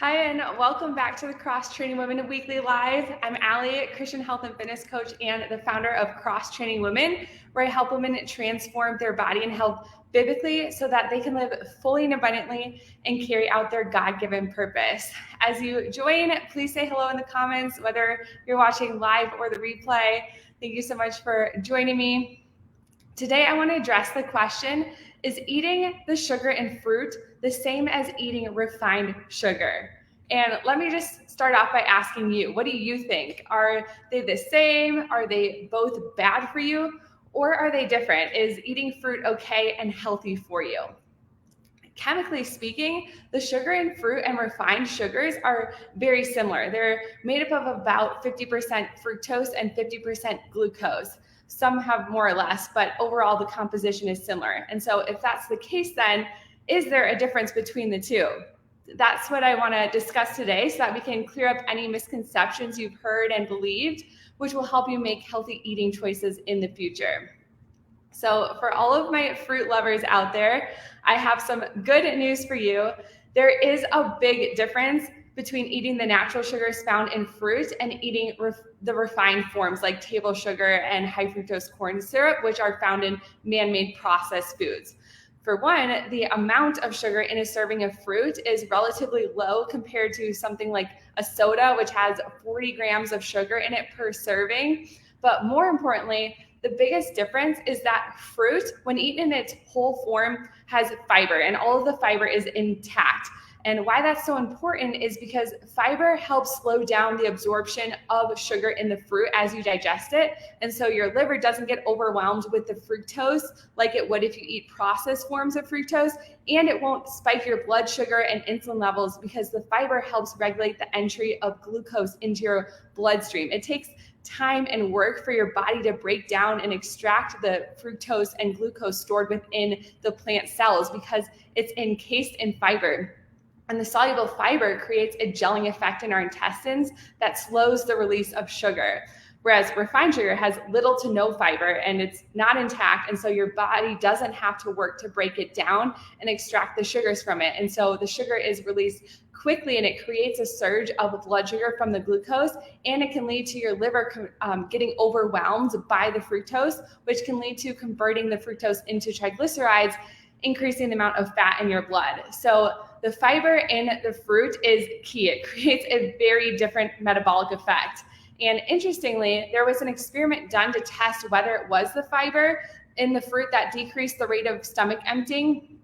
Hi, and welcome back to the Cross Training Women Weekly Live. I'm Allie, Christian health and fitness coach and the founder of Cross Training Women, where I help women transform their body and health biblically so that they can live fully and abundantly and carry out their God-given purpose. As you join, please say hello in the comments, whether you're watching live or the replay. Thank you so much for joining me. Today, I want to address the question, is eating the sugar in fruit the same as eating refined sugar? And let me just start off by asking you, what do you think? Are they the same? Are they both bad for you? Or are they different? Is eating fruit okay and healthy for you? Chemically speaking, the sugar in fruit and refined sugars are very similar. They're made up of about 50% fructose and 50% glucose. Some have more or less, but overall the composition is similar. And so if that's the case, then is there a difference between the two? That's what I want to discuss today so that we can clear up any misconceptions you've heard and believed, which will help you make healthy eating choices in the future. So for all of my fruit lovers out there, I have some good news for you. There is a big difference between eating the natural sugars found in fruit and eating the refined forms like table sugar and high fructose corn syrup, which are found in man-made processed foods. For one, the amount of sugar in a serving of fruit is relatively low compared to something like a soda, which has 40 grams of sugar in it per serving. But more importantly, the biggest difference is that fruit, when eaten in its whole form, has fiber, and all of the fiber is intact. And why that's so important is because fiber helps slow down the absorption of sugar in the fruit as you digest it. And so your liver doesn't get overwhelmed with the fructose like it would if you eat processed forms of fructose. And it won't spike your blood sugar and insulin levels because the fiber helps regulate the entry of glucose into your bloodstream. It takes time and work for your body to break down and extract the fructose and glucose stored within the plant cells because it's encased in fiber. And the soluble fiber creates a gelling effect in our intestines that slows the release of sugar. Whereas refined sugar has little to no fiber and it's not intact. And so your body doesn't have to work to break it down and extract the sugars from it. And so the sugar is released quickly and it creates a surge of blood sugar from the glucose, and it can lead to your liver getting overwhelmed by the fructose, which can lead to converting the fructose into triglycerides, increasing the amount of fat in your blood. So the fiber in the fruit is key. It creates a very different metabolic effect. And interestingly, there was an experiment done to test whether it was the fiber in the fruit that decreased the rate of stomach emptying,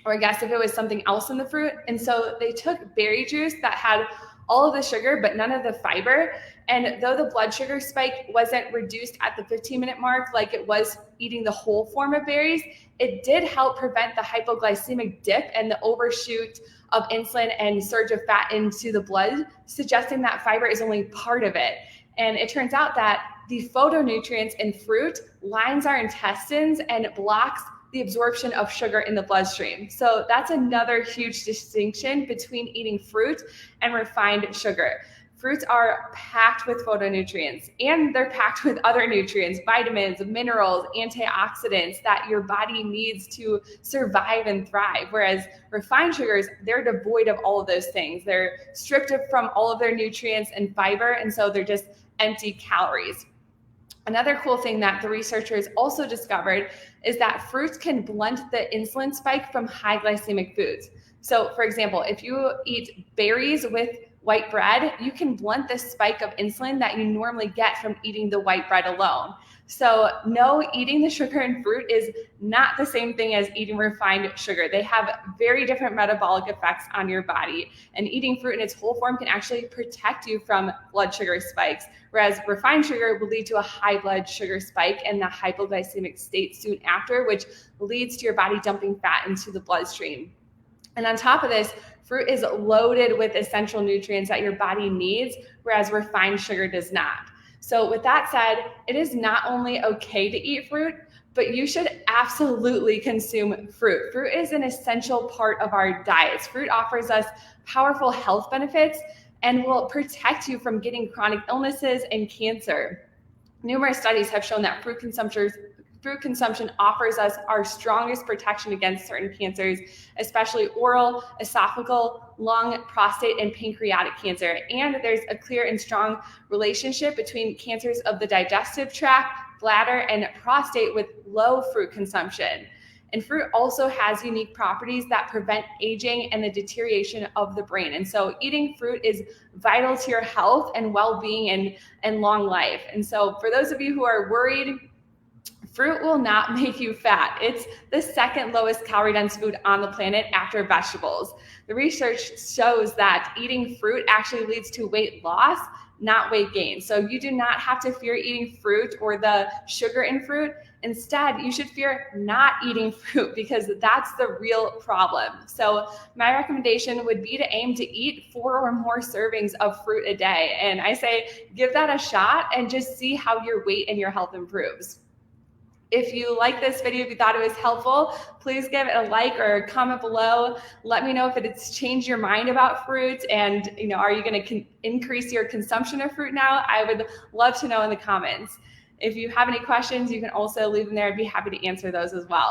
or I guess if it was something else in the fruit. And so they took berry juice that had all of the sugar, but none of the fiber. And though the blood sugar spike wasn't reduced at the 15-minute mark like it was eating the whole form of berries, it did help prevent the hypoglycemic dip and the overshoot of insulin and surge of fat into the blood, suggesting that fiber is only part of it. And it turns out that the phytonutrients in fruit lines our intestines and blocks the absorption of sugar in the bloodstream. So that's another huge distinction between eating fruit and refined sugar. Fruits are packed with phytonutrients, and they're packed with other nutrients, vitamins, minerals, antioxidants that your body needs to survive and thrive. Whereas refined sugars, they're devoid of all of those things. They're stripped from all of their nutrients and fiber, and so they're just empty calories. Another cool thing that the researchers also discovered is that fruits can blunt the insulin spike from high glycemic foods. So for example, if you eat berries with white bread, you can blunt the spike of insulin that you normally get from eating the white bread alone. So no, eating the sugar in fruit is not the same thing as eating refined sugar. They have very different metabolic effects on your body. And eating fruit in its whole form can actually protect you from blood sugar spikes, whereas refined sugar will lead to a high blood sugar spike and the hypoglycemic state soon after, which leads to your body dumping fat into the bloodstream. And on top of this, fruit is loaded with essential nutrients that your body needs, whereas refined sugar does not. So with that said, it is not only okay to eat fruit, but you should absolutely consume fruit. Fruit is an essential part of our diets. Fruit offers us powerful health benefits and will protect you from getting chronic illnesses and cancer. Numerous studies have shown that fruit consumption offers us our strongest protection against certain cancers, especially oral, esophageal, lung, prostate, and pancreatic cancer. And there's a clear and strong relationship between cancers of the digestive tract, bladder, and prostate with low fruit consumption. And fruit also has unique properties that prevent aging and the deterioration of the brain. And so eating fruit is vital to your health and well-being and long life. And so for those of you who are worried, fruit will not make you fat. It's the second lowest calorie dense food on the planet after vegetables. The research shows that eating fruit actually leads to weight loss, not weight gain. So you do not have to fear eating fruit or the sugar in fruit. Instead, you should fear not eating fruit because that's the real problem. So my recommendation would be to aim to eat 4 or more servings of fruit a day. And I say, give that a shot and just see how your weight and your health improves. If you like this video, if you thought it was helpful, please give it a like or a comment below. Let me know if it's changed your mind about fruit, and are you going to increase your consumption of fruit now? I would love to know in the comments. If you have any questions, you can also leave them there. I'd be happy to answer those as well.